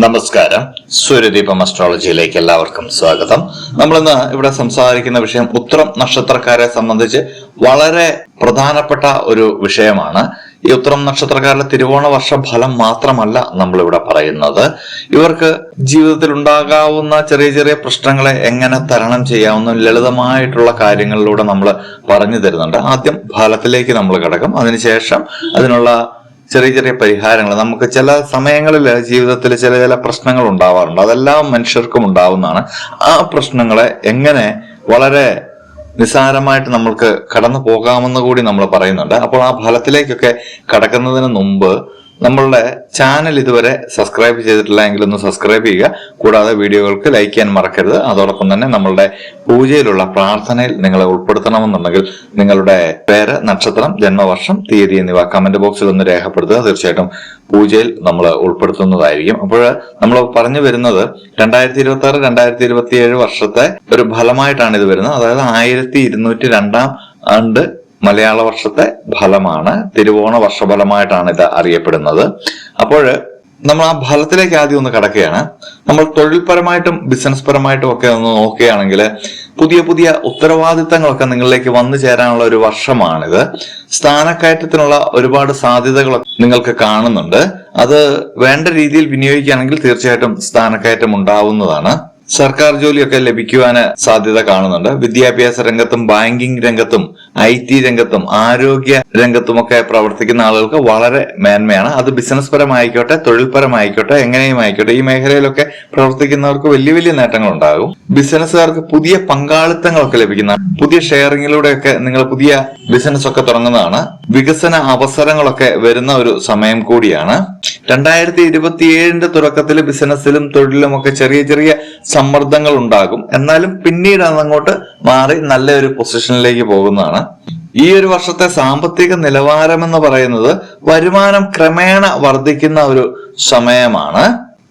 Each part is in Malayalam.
നമസ്കാരം. സൂര്യദീപം അസ്ട്രോളജിയിലേക്ക് എല്ലാവർക്കും സ്വാഗതം. നമ്മളിന്ന് ഇവിടെ സംസാരിക്കുന്ന വിഷയം ഉത്രം നക്ഷത്രക്കാരെ സംബന്ധിച്ച് വളരെ പ്രധാനപ്പെട്ട ഒരു വിഷയമാണ്. ഈ ഉത്രം നക്ഷത്രക്കാരുടെ തിരുവോണ വർഷ ഫലം മാത്രമല്ല നമ്മളിവിടെ പറയുന്നത്. ഇവർക്ക് ജീവിതത്തിൽ ഉണ്ടാകാവുന്ന ചെറിയ ചെറിയ പ്രശ്നങ്ങളെ എങ്ങനെ തരണം ചെയ്യാവുന്ന ലളിതമായിട്ടുള്ള കാര്യങ്ങളിലൂടെ നമ്മൾ പറഞ്ഞു തരുന്നുണ്ട്. ആദ്യം ഫലത്തിലേക്ക് നമ്മൾ കിടക്കും. അതിനുശേഷം അതിനുള്ള ചെറിയ ചെറിയ പരിഹാരങ്ങൾ. നമുക്ക് ചില സമയങ്ങളിൽ ജീവിതത്തിൽ ചില പ്രശ്നങ്ങൾ ഉണ്ടാവാറുണ്ട്. അതെല്ലാം മനുഷ്യർക്കും ഉണ്ടാവുന്നതാണ്. ആ പ്രശ്നങ്ങളെ എങ്ങനെ വളരെ നിസ്സാരമായിട്ട് നമ്മൾക്ക് കടന്നു പോകാമെന്ന് കൂടി നമ്മൾ പറയുന്നുണ്ട്. അപ്പോൾ ആ ഫലത്തിലേക്കൊക്കെ കടക്കുന്നതിന് മുമ്പ് നമ്മളുടെ ചാനൽ ഇതുവരെ സബ്സ്ക്രൈബ് ചെയ്തിട്ടില്ല എങ്കിൽ ഒന്ന് സബ്സ്ക്രൈബ് ചെയ്യുക. കൂടാതെ വീഡിയോകൾക്ക് ലൈക്ക് ചെയ്യാൻ മറക്കരുത്. അതോടൊപ്പം തന്നെ നമ്മളുടെ പൂജയിലുള്ള പ്രാർത്ഥനയിൽ നിങ്ങളെ ഉൾപ്പെടുത്തണമെന്നുണ്ടെങ്കിൽ നിങ്ങളുടെ പേര്, നക്ഷത്രം, ജന്മവർഷം, തീയതി എന്നിവ കമന്റ് ബോക്സിൽ ഒന്ന് രേഖപ്പെടുത്തുക. തീർച്ചയായിട്ടും പൂജയിൽ നമ്മൾ ഉൾപ്പെടുത്തുന്നതായിരിക്കും. അപ്പോൾ നമ്മൾ പറഞ്ഞു വരുന്നത് 2026, 2027 വർഷത്തെ ഒരു ഫലമായിട്ടാണ് ഇത് വരുന്നത്. അതായത് 1202 ആണ്ട് മലയാള വർഷത്തെ ഫലമാണ്. തിരുവോണ വർഷഫലമായിട്ടാണ് ഇത് അറിയപ്പെടുന്നത്. അപ്പോൾ നമ്മൾ ആ ഫലത്തിലേക്ക് ആദ്യം ഒന്ന് കടക്കുകയാണ്. നമ്മൾ തൊഴിൽപരമായിട്ടും ബിസിനസ് പരമായിട്ടും ഒക്കെ ഒന്ന് നോക്കുകയാണെങ്കിൽ പുതിയ പുതിയ ഉത്തരവാദിത്തങ്ങളൊക്കെ നിങ്ങളിലേക്ക് വന്നു ചേരാനുള്ള ഒരു വർഷമാണിത്. സ്ഥാനക്കയറ്റത്തിനുള്ള ഒരുപാട് സാധ്യതകൾ നിങ്ങൾക്ക് കാണുന്നുണ്ട്. അത് വേണ്ട രീതിയിൽ വിനിയോഗിക്കുകയാണെങ്കിൽ തീർച്ചയായിട്ടും സ്ഥാനക്കയറ്റം ഉണ്ടാവുന്നതാണ്. സർക്കാർ ജോലിയൊക്കെ ലഭിക്കുവാൻ സാധ്യത കാണുന്നുണ്ട്. വിദ്യാഭ്യാസ രംഗത്തും ബാങ്കിങ് രംഗത്തും IT രംഗത്തും ആരോഗ്യ രംഗത്തുമൊക്കെ പ്രവർത്തിക്കുന്ന ആളുകൾക്ക് വളരെ മേന്മയാണ്. അത് ബിസിനസ് പരമായിക്കോട്ടെ, തൊഴിൽപരമായിക്കോട്ടെ, എങ്ങനെയും ആയിക്കോട്ടെ, ഈ മേഖലയിലൊക്കെ പ്രവർത്തിക്കുന്നവർക്ക് വലിയ വലിയ നേട്ടങ്ങൾ ഉണ്ടാകും. ബിസിനസ്സുകാർക്ക് പുതിയ പങ്കാളിത്തങ്ങളൊക്കെ ലഭിക്കുന്ന, പുതിയ ഷെയറിങ്ങിലൂടെയൊക്കെ നിങ്ങൾ പുതിയ ബിസിനസ് ഒക്കെ തുടങ്ങുന്നതാണ്. വികസന അവസരങ്ങളൊക്കെ വരുന്ന ഒരു സമയം കൂടിയാണ്. 2027 തുടക്കത്തിൽ ബിസിനസ്സിലും തൊഴിലിലും ഒക്കെ ചെറിയ ചെറിയ സമ്മർദ്ദങ്ങൾ ഉണ്ടാകും. എന്നാലും പിന്നീട് അതങ്ങോട്ട് മാറി നല്ലൊരു പൊസിഷനിലേക്ക് പോകുന്നതാണ്. ഈ ഒരു വർഷത്തെ സാമ്പത്തിക നിലവാരം എന്ന് പറയുന്നത് വരുമാനം ക്രമേണ വർദ്ധിക്കുന്ന ഒരു സമയമാണ്.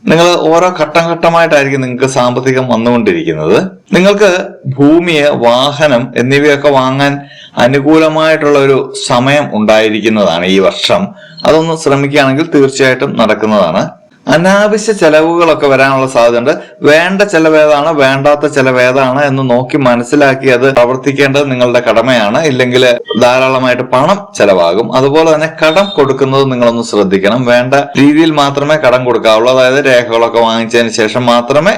നിങ്ങൾ ഓരോ ഘട്ടം ഘട്ടമായിട്ടായിരിക്കും നിങ്ങൾക്ക് സാമ്പത്തികം വന്നുകൊണ്ടിരിക്കുന്നത്. നിങ്ങൾക്ക് ഭൂമിയെ, വാഹനം എന്നിവയൊക്കെ വാങ്ങാൻ അനുകൂലമായിട്ടുള്ള ഒരു സമയം ഉണ്ടായിരിക്കുന്നതാണ് ഈ വർഷം. അതൊന്ന് ശ്രമിക്കുകയാണെങ്കിൽ തീർച്ചയായിട്ടും നടക്കുന്നതാണ്. അനാവശ്യ ചെലവുകളൊക്കെ വരാനുള്ള സാധ്യതയുണ്ട്. വേണ്ട ചെലവേതാണ്, വേണ്ടാത്ത ചെലവേതാണ് എന്ന് നോക്കി മനസ്സിലാക്കി അത് പ്രവർത്തിക്കേണ്ടത് നിങ്ങളുടെ കടമയാണ്. ഇല്ലെങ്കിൽ ധാരാളമായിട്ട് പണം ചെലവാകും. അതുപോലെ തന്നെ കടം കൊടുക്കുന്നത് നിങ്ങളൊന്ന് ശ്രദ്ധിക്കണം. വേണ്ട രീതിയിൽ മാത്രമേ കടം കൊടുക്കാവുള്ളൂ. അതായത് രേഖകളൊക്കെ വാങ്ങിച്ചതിന് ശേഷം മാത്രമേ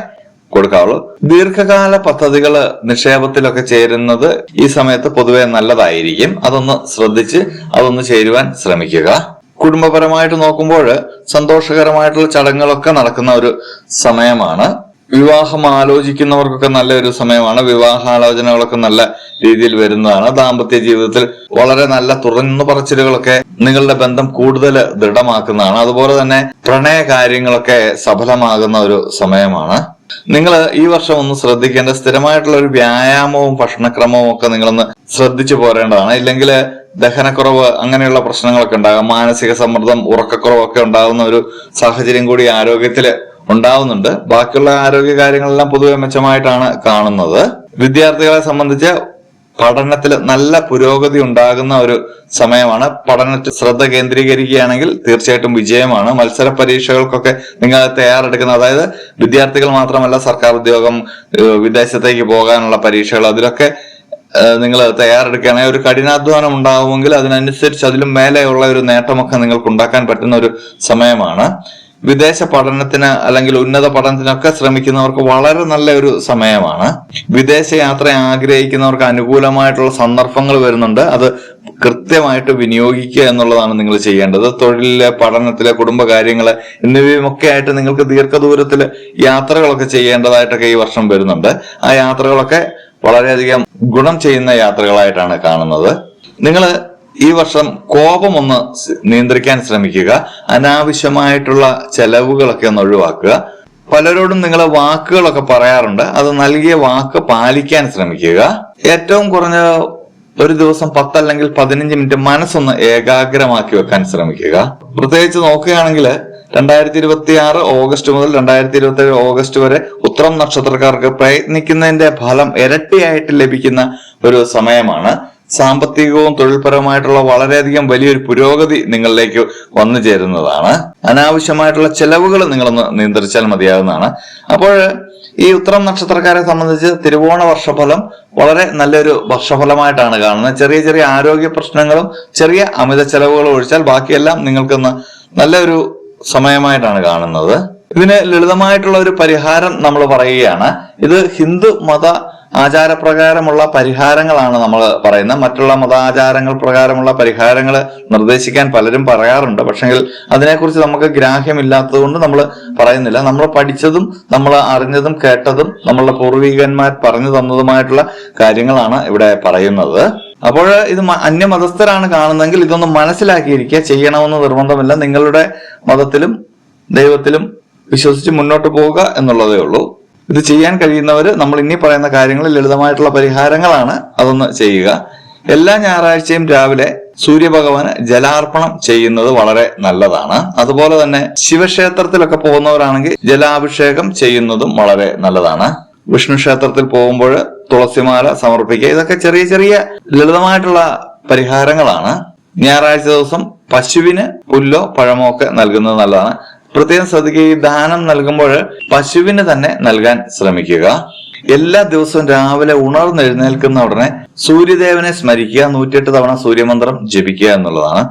കൊടുക്കാവുള്ളൂ. ദീർഘകാല പദ്ധതികൾ നിക്ഷേപത്തിലൊക്കെ ചേരുന്നത് ഈ സമയത്ത് പൊതുവെ നല്ലതായിരിക്കും. അതൊന്ന് ശ്രദ്ധിച്ച് അതൊന്ന് ചേരുവാൻ ശ്രമിക്കുക. കുടുംബപരമായിട്ട് നോക്കുമ്പോൾ സന്തോഷകരമായിട്ടുള്ള ചടങ്ങുകളൊക്കെ നടക്കുന്ന ഒരു സമയമാണ്. വിവാഹം ആലോചിക്കുന്നവർക്കൊക്കെ നല്ലൊരു സമയമാണ്. വിവാഹാലോചനകളൊക്കെ നല്ല രീതിയിൽ വരുന്നതാണ്. ദാമ്പത്യ ജീവിതത്തിൽ വളരെ നല്ല തുറന്നു പറച്ചിലുകളൊക്കെ നിങ്ങളുടെ ബന്ധം കൂടുതൽ ദൃഢമാക്കുന്നതാണ്. അതുപോലെ തന്നെ പ്രണയ കാര്യങ്ങളൊക്കെ സഫലമാകുന്ന ഒരു സമയമാണ്. നിങ്ങൾ ഈ വർഷം ഒന്ന് ശ്രദ്ധിക്കേണ്ട സ്ഥിരമായിട്ടുള്ള ഒരു വ്യായാമവും ഭക്ഷണക്രമവും ഒക്കെ നിങ്ങളൊന്ന് ശ്രദ്ധിച്ചു പോരേണ്ടതാണ്. ഇല്ലെങ്കിൽ ദഹനക്കുറവ് അങ്ങനെയുള്ള പ്രശ്നങ്ങളൊക്കെ ഉണ്ടാകും. മാനസിക സമ്മർദ്ദം, ഉറക്കക്കുറവൊക്കെ ഉണ്ടാകുന്ന ഒരു സാഹചര്യം കൂടി ആരോഗ്യത്തില് ഉണ്ടാവുന്നുണ്ട്. ബാക്കിയുള്ള ആരോഗ്യ കാര്യങ്ങളെല്ലാം പൊതുവെ മെച്ചമായിട്ടാണ് കാണുന്നത്. വിദ്യാർത്ഥികളെ സംബന്ധിച്ച് പഠനത്തിൽ നല്ല പുരോഗതി ഉണ്ടാകുന്ന ഒരു സമയമാണ്. പഠനത്തിൽ ശ്രദ്ധ കേന്ദ്രീകരിക്കുകയാണെങ്കിൽ തീർച്ചയായിട്ടും വിജയമാണ്. മത്സര പരീക്ഷകൾക്കൊക്കെ നിങ്ങൾ തയ്യാറെടുക്കുന്ന, അതായത് വിദ്യാർത്ഥികൾ മാത്രമല്ല, സർക്കാർ ഉദ്യോഗം, വിദേശത്തേക്ക് പോകാനുള്ള പരീക്ഷകൾ, അതിലൊക്കെ നിങ്ങൾ തയ്യാറെടുക്കുകയാണെങ്കിൽ ഒരു കഠിനാധ്വാനം ഉണ്ടാവുമെങ്കിൽ അതിനനുസരിച്ച് അതിലും മേലെയുള്ള ഒരു നേട്ടമൊക്കെ നിങ്ങൾക്ക് ഉണ്ടാക്കാൻ പറ്റുന്ന ഒരു സമയമാണ്. വിദേശ പഠനത്തിന് അല്ലെങ്കിൽ ഉന്നത പഠനത്തിനൊക്കെ ശ്രമിക്കുന്നവർക്ക് വളരെ നല്ല ഒരു സമയമാണ്. വിദേശ യാത്ര ആഗ്രഹിക്കുന്നവർക്ക് അനുകൂലമായിട്ടുള്ള സന്ദർഭങ്ങൾ വരുന്നുണ്ട്. അത് കൃത്യമായിട്ട് വിനിയോഗിക്കുക എന്നുള്ളതാണ് നിങ്ങൾ ചെയ്യേണ്ടത്. തൊഴിലിലെ, പഠനത്തിലെ, കുടുംബകാര്യങ്ങള് എന്നിവയുമൊക്കെ ആയിട്ട് നിങ്ങൾക്ക് ദീർഘദൂരത്തില് യാത്രകളൊക്കെ ചെയ്യേണ്ടതായിട്ടൊക്കെ ഈ വർഷം വരുന്നുണ്ട്. ആ യാത്രകളൊക്കെ വളരെയധികം ഗുണം ചെയ്യുന്ന യാത്രകളായിട്ടാണ് കാണുന്നത്. നിങ്ങൾ ഈ വർഷം കോപം ഒന്ന് നിയന്ത്രിക്കാൻ ശ്രമിക്കുക. അനാവശ്യമായിട്ടുള്ള ചെലവുകളൊക്കെ ഒന്ന് ഒഴിവാക്കുക. പലരോടും നിങ്ങൾ വാക്കുകളൊക്കെ പറയാറുണ്ട്. അത് നൽകിയ വാക്ക് പാലിക്കാൻ ശ്രമിക്കുക. ഏറ്റവും കുറഞ്ഞ ഒരു ദിവസം 10 അല്ലെങ്കിൽ 15 മിനിറ്റ് മനസ്സൊന്ന് ഏകാഗ്രമാക്കി വെക്കാൻ ശ്രമിക്കുക. പ്രത്യേകിച്ച് നോക്കുകയാണെങ്കിൽ 2026 ഓഗസ്റ്റ് മുതൽ 2027 ഓഗസ്റ്റ് വരെ ഉത്രം നക്ഷത്രക്കാർക്ക് പ്രയത്നിക്കുന്നതിന്റെ ഫലം ഇരട്ടിയായിട്ട് ലഭിക്കുന്ന ഒരു സമയമാണ്. സാമ്പത്തികവും തൊഴിൽപരമായിട്ടുള്ള വളരെയധികം വലിയൊരു പുരോഗതി നിങ്ങളിലേക്ക് വന്നു ചേരുന്നതാണ്. അനാവശ്യമായിട്ടുള്ള ചെലവുകൾ നിങ്ങളൊന്ന് നിയന്ത്രിച്ചാൽ മതിയാകുന്നതാണ്. അപ്പോൾ ഈ ഉത്രം നക്ഷത്രക്കാരെ സംബന്ധിച്ച് തിരുവോണ വർഷഫലം വളരെ നല്ലൊരു വർഷഫലമായിട്ടാണ് കാണുന്നത്. ചെറിയ ചെറിയ ആരോഗ്യ പ്രശ്നങ്ങളും ചെറിയ അമിത ചെലവുകളും ഒഴിച്ചാൽ ബാക്കിയെല്ലാം നിങ്ങൾക്കൊന്ന് നല്ലൊരു സമയമായിട്ടാണ് കാണുന്നത്. ഇതിന് ലളിതമായിട്ടുള്ള ഒരു പരിഹാരം നമ്മൾ പറയുകയാണ്. ഇത് ഹിന്ദു മത ആചാരപ്രകാരമുള്ള പരിഹാരങ്ങളാണ് നമ്മൾ പറയുന്നത്. മറ്റുള്ള മതാചാരങ്ങൾ പ്രകാരമുള്ള പരിഹാരങ്ങൾ നിർദ്ദേശിക്കാൻ പലരും പറയാറുണ്ട്. പക്ഷെങ്കിൽ അതിനെക്കുറിച്ച് നമുക്ക് ഗ്രാഹ്യമില്ലാത്തത് കൊണ്ട് നമ്മൾ പറയുന്നില്ല. നമ്മൾ പഠിച്ചതും നമ്മൾ അറിഞ്ഞതും കേട്ടതും നമ്മളുടെ പൂർവികന്മാർ പറഞ്ഞു തന്നതുമായിട്ടുള്ള കാര്യങ്ങളാണ് ഇവിടെ പറയുന്നത്. അപ്പോൾ ഇത് അന്യമതസ്ഥരാണ് കാണുന്നതെങ്കിൽ ഇതൊന്ന് മനസ്സിലാക്കിയിരിക്കുക. ചെയ്യണമെന്ന് നിർബന്ധമില്ല. നിങ്ങളുടെ മതത്തിലും ദൈവത്തിലും വിശ്വസിച്ച് മുന്നോട്ട് പോവുക എന്നുള്ളതേ ഉള്ളൂ. ഇത് ചെയ്യാൻ കഴിയുന്നവർ നമ്മൾ ഇനി പറയുന്ന കാര്യങ്ങളിൽ ലളിതമായിട്ടുള്ള പരിഹാരങ്ങളാണ്, അതൊന്ന് ചെയ്യുക. എല്ലാ ഞായറാഴ്ചയും രാവിലെ സൂര്യഭഗവാന് ജലാർപ്പണം ചെയ്യുന്നത് വളരെ നല്ലതാണ്. അതുപോലെ തന്നെ ശിവക്ഷേത്രത്തിലൊക്കെ പോകുന്നവരാണെങ്കിൽ ജലാഭിഷേകം ചെയ്യുന്നതും വളരെ നല്ലതാണ്. വിഷ്ണു ക്ഷേത്രത്തിൽ പോകുമ്പോൾ തുളസിമാല സമർപ്പിക്കുക. ഇതൊക്കെ ചെറിയ ചെറിയ ലളിതമായിട്ടുള്ള പരിഹാരങ്ങളാണ്. ഞായറാഴ്ച ദിവസം പശുവിന് പുല്ലോ പഴമോ ഒക്കെ നൽകുന്നത് നല്ലതാണ്. പ്രത്യേകം ശ്രദ്ധിക്കുക, ഈ ദാനം നൽകുമ്പോൾ പശുവിന് തന്നെ നൽകാൻ ശ്രമിക്കുക. എല്ലാ ദിവസവും രാവിലെ ഉണർന്നെഴുന്നേൽക്കുന്ന ഉടനെ സൂര്യദേവനെ സ്മരിക്കുക. 108 തവണ സൂര്യമന്ത്രം ജപിക്കുക എന്നുള്ളതാണ്.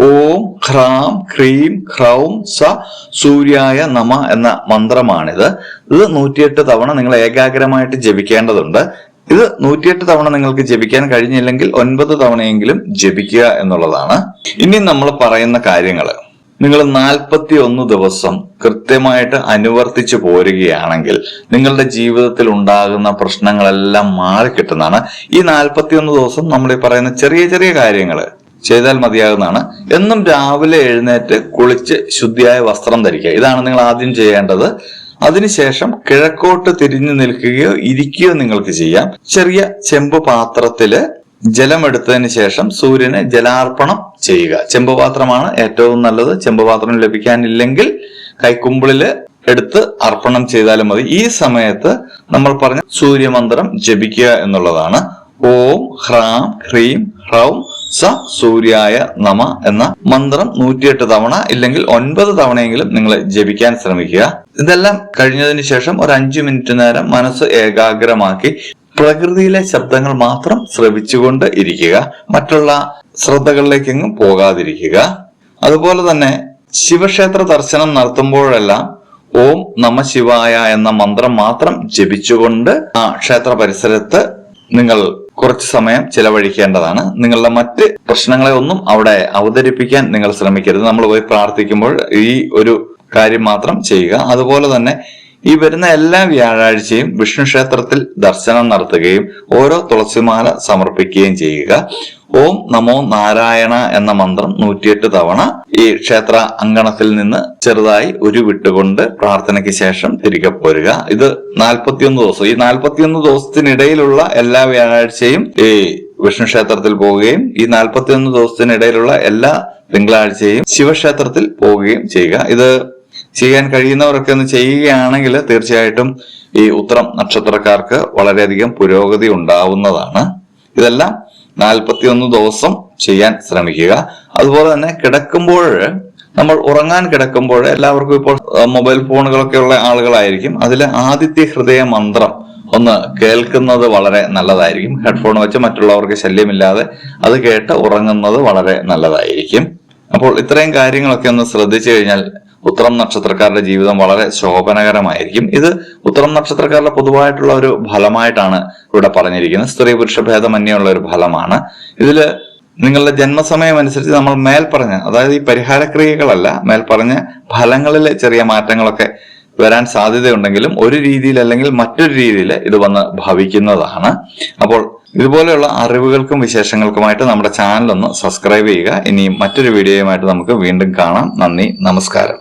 ഓം ഹ്രാം ഹ്രീം ഹ്രൗം സ സൂര്യായ നമ എന്ന മന്ത്രമാണിത്. ഇത് 108 തവണ നിങ്ങൾ ഏകാഗ്രമായിട്ട് ജപിക്കേണ്ടതുണ്ട്. ഇത് 108 തവണ നിങ്ങൾക്ക് ജപിക്കാൻ കഴിഞ്ഞില്ലെങ്കിൽ 9 തവണയെങ്കിലും ജപിക്കുക എന്നുള്ളതാണ്. ഇനി നമ്മൾ പറയുന്ന കാര്യങ്ങൾ നിങ്ങൾ 41 ദിവസം കൃത്യമായിട്ട് അനുവർത്തിച്ചു പോരുകയാണെങ്കിൽ നിങ്ങളുടെ ജീവിതത്തിൽ ഉണ്ടാകുന്ന പ്രശ്നങ്ങളെല്ലാം മാറിക്കിട്ടുന്നതാണ്. ഈ 41 ദിവസം നമ്മൾ ഈ പറയുന്ന ചെറിയ ചെറിയ കാര്യങ്ങൾ ചെയ്താൽ മതിയാകുന്നതാണ്. എന്നും രാവിലെ എഴുന്നേറ്റ് കുളിച്ച് ശുദ്ധിയായ വസ്ത്രം ധരിക്കുക. ഇതാണ് നിങ്ങൾ ആദ്യം ചെയ്യേണ്ടത്. അതിനുശേഷം കിഴക്കോട്ട് തിരിഞ്ഞു നിൽക്കുകയോ ഇരിക്കുകയോ നിങ്ങൾക്ക് ചെയ്യാം. ചെറിയ ചെമ്പ് പാത്രത്തില് ജലമെടുത്തതിന് ശേഷം സൂര്യന് ജലാർപ്പണം ചെയ്യുക. ചെമ്പുപാത്രമാണ് ഏറ്റവും നല്ലത്. ചെമ്പുപാത്രം ലഭിക്കാനില്ലെങ്കിൽ കൈക്കുമ്പിളില് എടുത്ത് അർപ്പണം ചെയ്താലും മതി. ഈ സമയത്ത് നമ്മൾ പറഞ്ഞ സൂര്യമന്ത്രം ജപിക്കുക എന്നുള്ളതാണ്. ഓം ഹ്രാം ഹ്രീം ഹ്രൗം സ സൂര്യായ നമ എന്ന മന്ത്രം 108 തവണ ഇല്ലെങ്കിൽ 9 തവണയെങ്കിലും നിങ്ങൾ ജപിക്കാൻ ശ്രമിക്കുക. ഇതെല്ലാം കഴിഞ്ഞതിന് ശേഷം ഒരു 5 മിനിറ്റ് നേരം മനസ്സ് ഏകാഗ്രമാക്കി പ്രകൃതിയിലെ ശബ്ദങ്ങൾ മാത്രം ശ്രവിച്ചുകൊണ്ട് ഇരിക്കുക. മറ്റുള്ള ശ്രദ്ധകളിലേക്കെങ്ങും പോകാതിരിക്കുക. അതുപോലെ തന്നെ ശിവക്ഷേത്ര ദർശനം നടത്തുമ്പോഴെല്ലാം ഓം നമ ശിവായ എന്ന മന്ത്രം മാത്രം ജപിച്ചുകൊണ്ട് ആ ക്ഷേത്ര പരിസരത്ത് നിങ്ങൾ കുറച്ച് സമയം ചിലവഴിക്കേണ്ടതാണ്. നിങ്ങളുടെ മറ്റ് പ്രശ്നങ്ങളെ ഒന്നും അവിടെ അവതരിപ്പിക്കാൻ നിങ്ങൾ ശ്രമിക്കരുത്. നമ്മൾ പോയി പ്രാർത്ഥിക്കുമ്പോൾ ഈ ഒരു കാര്യം മാത്രം ചെയ്യുക. അതുപോലെ തന്നെ ഈ വരുന്ന എല്ലാ വ്യാഴാഴ്ചയും വിഷ്ണു ക്ഷേത്രത്തിൽ ദർശനം നടത്തുകയും ഓരോ തുളസിമാല സമർപ്പിക്കുകയും ചെയ്യുക. ഓം നമോ നാരായണ എന്ന മന്ത്രം 108 തവണ ഈ ക്ഷേത്ര അങ്കണത്തിൽ നിന്ന് ചെറുതായി ഉരുവിട്ടുകൊണ്ട് പ്രാർത്ഥനയ്ക്ക് ശേഷം തിരികെ പോരുക. ഇത് 41 ദിവസം. ഈ 41 ദിവസത്തിനിടയിലുള്ള എല്ലാ വ്യാഴാഴ്ചയും ഈ വിഷ്ണു ക്ഷേത്രത്തിൽ പോവുകയും ഈ 41 ദിവസത്തിനിടയിലുള്ള എല്ലാ തിങ്കളാഴ്ചയും ശിവക്ഷേത്രത്തിൽ പോവുകയും ചെയ്യുക. ഇത് ചെയ്യാൻ കഴിയുന്നവരൊക്കെ ഒന്ന് ചെയ്യുകയാണെങ്കിൽ തീർച്ചയായിട്ടും ഈ ഉത്രം നക്ഷത്രക്കാർക്ക് വളരെയധികം പുരോഗതി ഉണ്ടാവുന്നതാണ്. ഇതെല്ലാം 41 ദിവസം ചെയ്യാൻ ശ്രമിക്കുക. അതുപോലെ തന്നെ കിടക്കുമ്പോൾ, നമ്മൾ ഉറങ്ങാൻ കിടക്കുമ്പോൾ എല്ലാവർക്കും ഇപ്പോൾ മൊബൈൽ ഫോണുകളൊക്കെ ഉള്ള ആളുകളായിരിക്കും. അതിൽ ആദിത്യ ഹൃദയ മന്ത്രം ഒന്ന് കേൾക്കുന്നത് വളരെ നല്ലതായിരിക്കും. ഹെഡ്ഫോൺ വെച്ച് മറ്റുള്ളവർക്ക് ശല്യമില്ലാതെ അത് കേട്ട് ഉറങ്ങുന്നത് വളരെ നല്ലതായിരിക്കും. അപ്പോൾ ഇത്രയും കാര്യങ്ങളൊക്കെ ഒന്ന് ശ്രദ്ധിച്ചു കഴിഞ്ഞാൽ ഉത്രം നക്ഷത്രക്കാരുടെ ജീവിതം വളരെ ശോഭനകരമായിരിക്കും. ഇത് ഉത്രം നക്ഷത്രക്കാരുടെ പൊതുവായിട്ടുള്ള ഒരു ഫലമായിട്ടാണ് ഇവിടെ പറഞ്ഞിരിക്കുന്നത്. സ്ത്രീ പുരുഷ ഭേദമന്യുള്ള ഒരു ഫലമാണ്. ഇതില് നിങ്ങളുടെ ജന്മസമയം അനുസരിച്ച് നമ്മൾ മേൽപ്പറഞ്ഞ, അതായത് ഈ പരിഹാരക്രിയകളല്ല, മേൽപ്പറഞ്ഞ ഫലങ്ങളിൽ ചെറിയ മാറ്റങ്ങളൊക്കെ വരാൻ സാധ്യതയുണ്ടെങ്കിലും ഒരു രീതിയിൽ അല്ലെങ്കിൽ മറ്റൊരു രീതിയിൽ ഇത് വന്ന് ഭവിക്കുന്നതാണ്. അപ്പോൾ ഇതുപോലെയുള്ള അറിവുകൾക്കും വിശേഷങ്ങൾക്കുമായിട്ട് നമ്മുടെ ചാനൽ ഒന്ന് സബ്സ്ക്രൈബ് ചെയ്യുക. ഇനി മറ്റൊരു വീഡിയോയുമായിട്ട് നമുക്ക് വീണ്ടും കാണാം. നന്ദി, നമസ്കാരം.